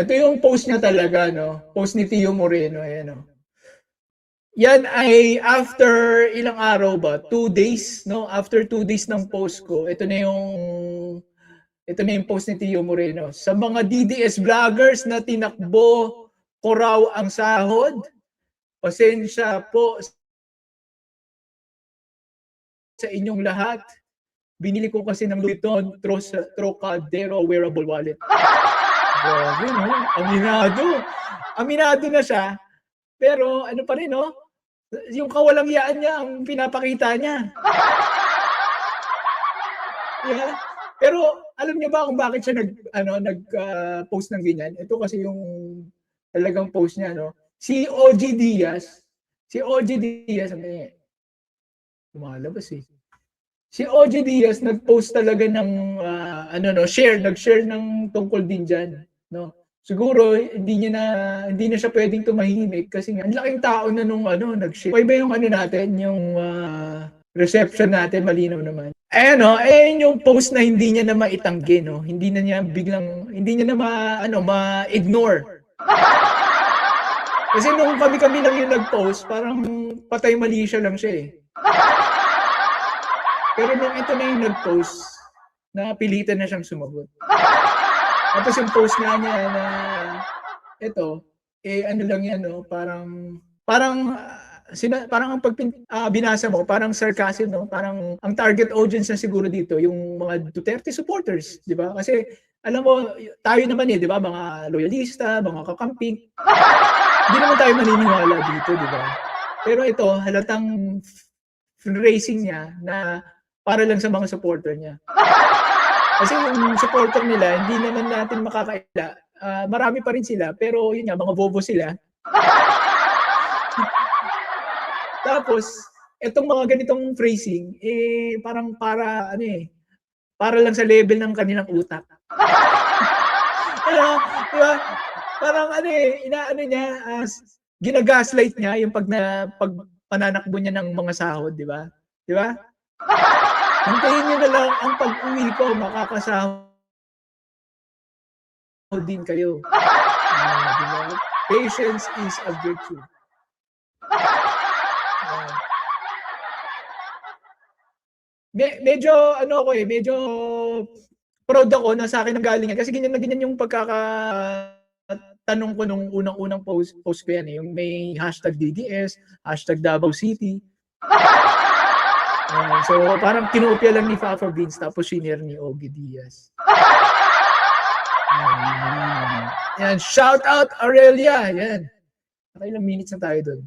Ito yung post niya talaga, no? Post ni Tio Moreno, ayan, no? Yan ay after ilang araw ba? 2 days, no? After 2 days ng post ko, ito na yung post ni Tio Moreno. Sa mga DDS vloggers na tinakbo ko raw ang sahod, pasensya po sa inyong lahat. Binili ko kasi ng Louis Vuitton Trocadero wearable wallet. Grabe, no? Aminado. Aminado na siya. Pero ano pa rin, no? Yung kawalang-yaan niya ang pinapakita niya. Yeah. Pero alam niyo ba kung bakit siya nag-post ng ganyan? Ito kasi yung talagang post niya, no? Si OG Diaz, lumalabas eh. Si OG Diaz nag-post talaga ng nag-share ng tungkol din diyan, no? Siguro hindi na siya pwedeng tumahimik kasi nga ang laking tao na nung nag-share. Okay ba yung natin, yung reception natin malinaw naman. Ayan yung post na hindi niya na maitanggi, no? Hindi niya na ma-ignore. Kasi nung kami lang yung nag-post, parang patay mali siya lang siya eh. Pero nung ito na yung nag-post, napilitan na siyang sumagot. Tapos yung post nga niya na ito, ano lang yan, no? Parang ang binasa mo, parang sarcasm, no? Parang ang target audience na siguro dito, yung mga Duterte supporters, di ba? Kasi alam mo, tayo naman di ba? Mga loyalista, mga kakamping. Hindi naman tayo maniniwala dito, di ba? Pero ito, halatang fundraising niya na para lang sa mga supporter niya. Kasi yung supporter nila, hindi naman natin makakaila. Marami pa rin sila, pero yun nga, mga bobo sila. Tapos, itong mga ganitong phrasing, parang para lang sa level ng kanilang utak. Di ba? Parang inaano niya, ginagaslight niya yung pag pananakbo niya ng mga sahod, di ba? Di ba? Hintayin niyo na lang ang pag-uwi ko, makakasahod din kayo. Diba? Patience is a virtue. Medyo medyo proud ako na sa akin ang galing yan kasi ganyan na ganyan yung pagkakatanong ko nung unang post ko yan yung may hashtag DDS, hashtag Davao City. So parang kinopya lang ni Fafa Beans tapos senior ni Ogie Diaz. Yan, shout out Aurelia. Yan. Ilang minutes na tayo doon.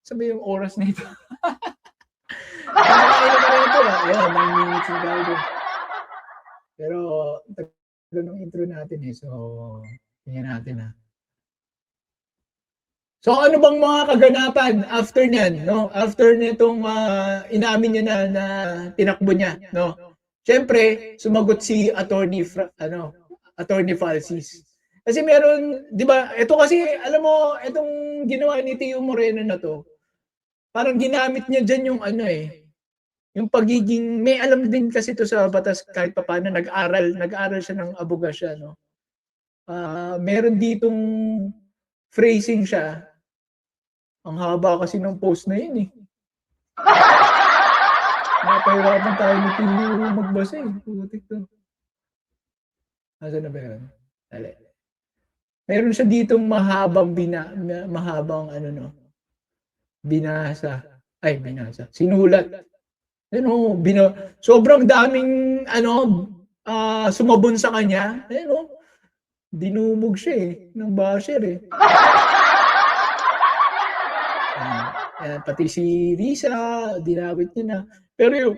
Sabi yung oras na ito. Ayan, 9 minutes na tayo doon. Pero tagal ng intro natin eh. So, tingnan natin ha. So ano bang mga kaganapan after niyan, no? After nitong inamin niya na tinakbo niya, no? Siyempre, sumagot si Attorney Falsis. Kasi meron, 'di ba? Ito kasi alam mo, itong ginawa ni Tio Moreno na 'to. Parang ginamit niya diyan yung yung pagiging may alam din kasi ito sa batas kahit papaano nag-aral siya ng abogasya, no? Meron ditong phrasing siya. Ang haba kasi ng post na yun eh. Napahirapan tayo ni Tio magbasa eh. Putik to. Nasaan na ba yun? Dali. Meron siya ditong mahabang binasa. Sinulat. Sobrang daming sumabon sa kanya. Dinumog siya eh ng basher eh. Pati si Risa, dinawit niya na. Pero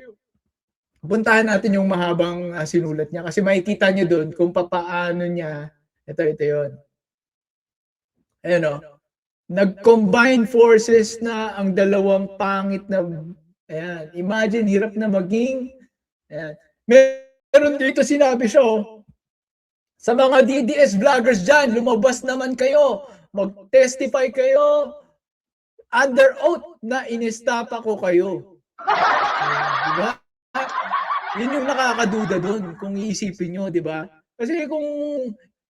puntahan natin yung mahabang sinulat niya kasi makikita niyo doon kung papaano niya, ito yun. Ayan nag-combine forces na ang dalawang pangit na, imagine, hirap na maging, meron dito sinabi siya, sa mga DDS vloggers dyan, lumabas naman kayo, mag-testify kayo, under oath na inestapa ko kayo. Diba? Yun yung nakakaduda doon kung iisipin nyo, diba? Kasi kung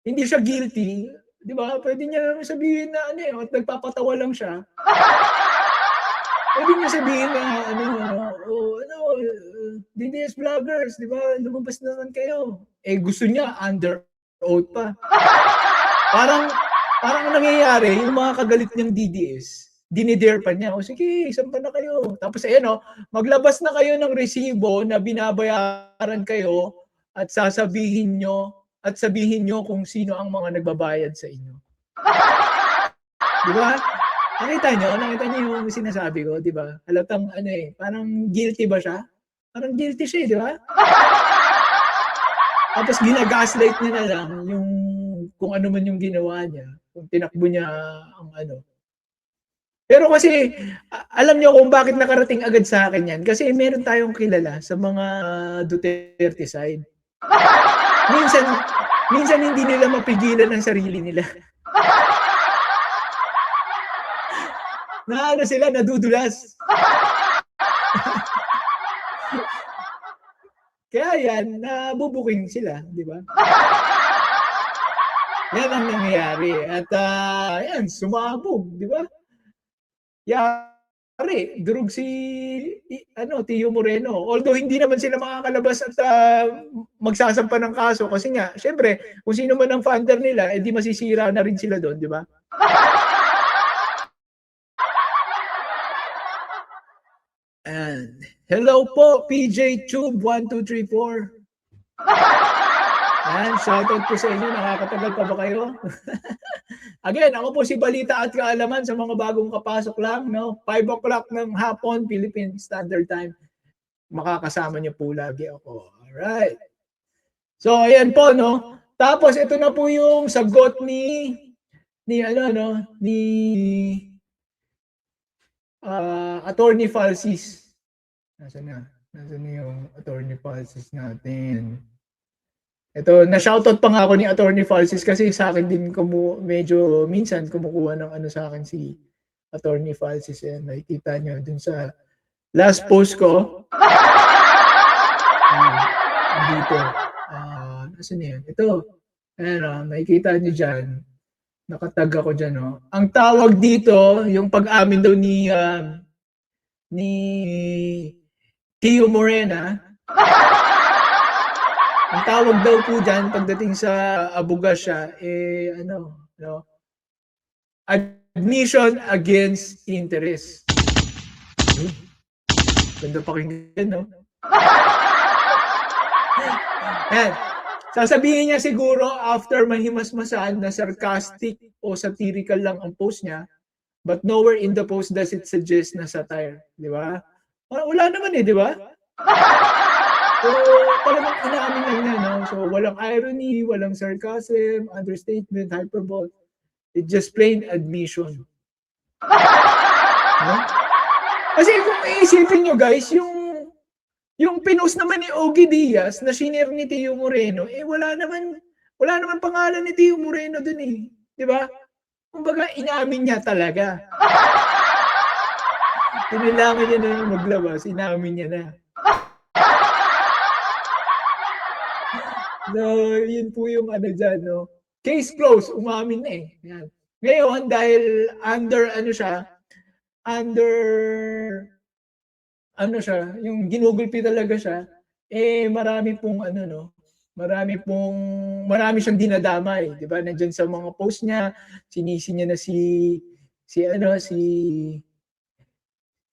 hindi siya guilty, 'di ba? Pwede niya sabihin na ano, at nagpapatawa lang siya. Pwede niya sabihin na ano, "Oh, ano, DDS vloggers, 'di ba, lumabas naman kayo." Eh, gusto niya under oath pa. Parang parang ang nangyayari, yung mga kagalit niyang DDS, dine-dare pa niya, "O sige, sampa na kayo." Tapos ayan, maglabas na kayo ng resibo na binabayaran kayo at sabihin niyo kung sino ang mga nagbabayad sa inyo. 'Di ba? Nakita niyo yung sinasabi ko, 'di ba? Halatang ano, parang guilty ba siya? Parang guilty siya, 'di ba? Tapos gina-gaslight niya na lang yung kung ano man yung ginawa niya, kung tinakbo niya ang ano. Pero kasi alam niyo kung bakit nakarating agad sa akin 'yan, kasi meron tayong kilala sa mga Duterte side. Minsan minsan hindi nila mapigilan ang sarili nila. Na ano sila, nadudulas. Kaya 'yan, nabubuking sila, 'di ba? Yan ang nangyayari at, 'yan sumabog, 'di ba? Yari, durog si Tio Moreno. Although hindi naman sila makakalabas at magsasampa ng kaso kasi nga siyempre kung sino man ang funder nila, eh di masisira na rin sila doon, di ba? And hello po, PJ Tube 1234. Yan, shoutout po sa inyo. Nakakatagal pa ba kayo? Again, ako po si Balita at Kaalaman sa mga bagong kapasok lang, no? 5 o'clock ng hapon, Philippine Standard Time. Makakasama niyo po lagi ako. Alright. So, ayan po, no? Tapos, ito na po yung sagot ni Attorney Falsis. Nasaan na yung Attorney Falsis natin? Ito, na-shoutout pa nga ako ni Attorney Falsis kasi sa akin din medyo minsan kumukuha ng ano sa akin si Attorney Falsis. Yan, nakikita nyo dun sa last post ko. Dito. Nasaan yan? Ito. Ayan, nakikita nyo dyan. Nakatag ako dyan. Ang tawag dito, yung pag-amin daw ni Tio Morena, ang tawag daw po dyan pagdating sa abogasya, admission against interest. Ganda pakinggan, no? Yan. Sasabihin niya siguro after mahimasmasan na sarcastic o satirical lang ang post niya, but nowhere in the post does it suggest na satire. Di ba? Wala naman di ba? So, talagang inaamin lang niya, no? So, walang irony, walang sarcasm, understatement, hyperbole. It's just plain admission. No? Kasi kung iisipin nyo, guys, yung pinost naman ni Ogie Diaz na shinare ni Tio Moreno, wala naman pangalan ni Tio Moreno dun Di ba? Kumbaga, inaamin niya talaga. Kailangan niya na maglabas, inaamin niya na. So, yun po yung dyan, no? Case closed, umamin na Yan. Ngayon, dahil yung ginugulpi talaga siya, marami siyang dinadamay, di ba? Nandiyan sa mga post niya, sinisi niya na si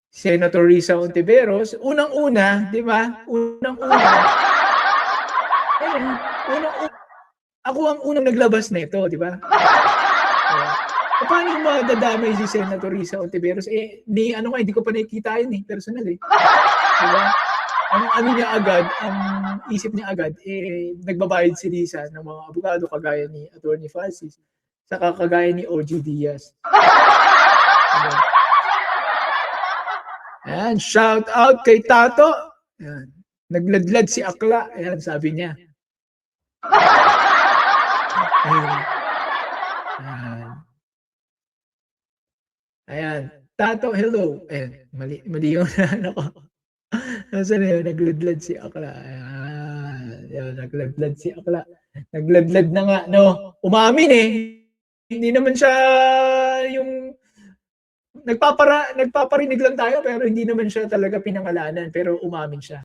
Senator Risa Ontiveros. Unang-una, di ba? Ako ang unang naglabas nito, di ba? Paano madadamay si Senator Risa Ontiveros? Hindi ko pa nakikita yun personal Diba? Ang isip niya agad, nagbabayad si Risa ng mga abogado kagaya ni Attorney Falsis, saka kagaya ni Ogie Diaz. Diba? Ayan, shout out kay Tato. Ayan, nagladlad si Akla. Ayan, sabi niya. Ayan. Tato, hello. Ayan, mali yung ko. Nasaan yun? Nagladlad si Akla. Ayan, nagladlad si Akla. Nagladlad na nga, no? Umamin eh. Hindi naman siya yung nagpaparinig lang tayo pero hindi naman siya talaga pinangalanan pero umamin siya.